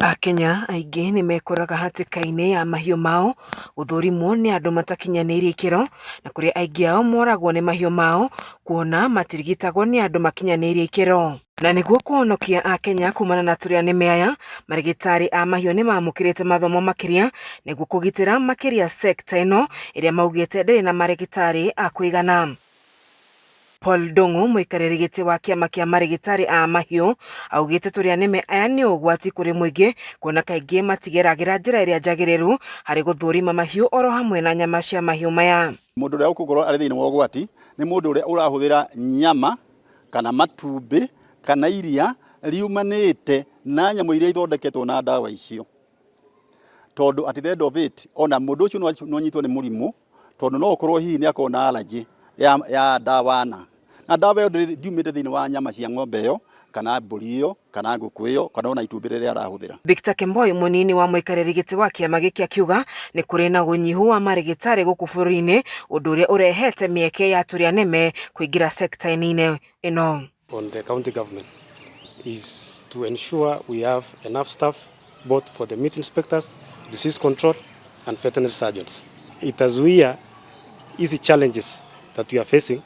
Akenya aingĩ nĩ mekoraga hatĩka-inĩ ya mahiũ mao gũthũrimwo nĩ andũ matakinyanĩirie ikĩro, na kũrĩa aingĩ ao moragwo nĩ mahiũ mao kuona matirigitagwo nĩ andũ makinyanĩirie ikĩro. Na nĩguo kũhonokia Akenya kumana na tũrĩa nĩme aya, marigĩtarĩ a mahiũ nĩ mamũkĩrĩte mathomo makĩria nĩguo kũgitĩra makĩria sekta ĩno ĩrĩa maugĩte ndĩrĩ na marigĩtarĩ a kũigana. Paul Ndung'u, mũikarĩri gĩtĩ wa kĩama kĩa marigĩtarĩ a mahiũ, augĩte tũrĩa nĩme aya nĩ ũgwati kũrĩ mũingĩ kuona kaingĩ matigeragĩra njĩra ĩrĩa njagĩrĩru harĩ gũthũrima mahiũ oro hamwe na nyama cia mahiũ maya. Mũndũ ũrĩa ũkũkorwo arĩ thĩinĩ wa ũgwati nĩ mũndũ ũrĩa ũrahũthĩra nyama kana matumbĩ kana iria riumanĩte na nyamũ iria ithondeketwo na ndawa icio. Tondũ at the end of it, ona mũndũ ũcio no anyitwo nĩ mũrimũ tondũ no ũkorwo hihi nĩ akorwo na allergy ya ndawa na ndawa ĩyo ndiumĩte thĩinĩ wa nyama cia ng'ombe ĩyo kana mbũri ĩyo kana ngũkũ ĩyo kana ona itumbĩ rĩrĩa arahũthĩra. Victor Kemboi, mũnini wa mũikarĩri gĩtĩ wa kĩama gĩkĩ, akiuga nĩ kũrĩ na ũnyihu wa marigĩtarĩ gũkũ bũrũri-inĩ, ũndũ ũrĩa ũrehete mĩeke ya tũrĩa nĩme kũingĩra sekta-inĩ ĩno. On the county government is to ensure we have enough staff both for the meat inspectors, disease control and veterinary surgeons. Itazuia easy challenges that we are facing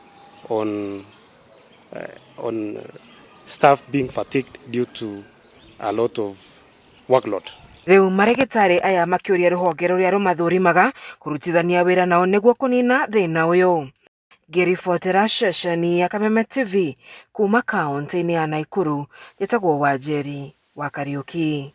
on staff being fatigued due to a lot of workload. Rĩu marigĩtarĩ aya makĩũria rũhonge rũrĩa rũmathũrimaga kũrutithania wĩra nao nĩguo kũnina thĩna ũyũ. Ngĩribotera ceceni ya Kameme TV kuma kaunti-inĩ ya Naikuru, njĩtagwo Wanjeri wa Kariuki.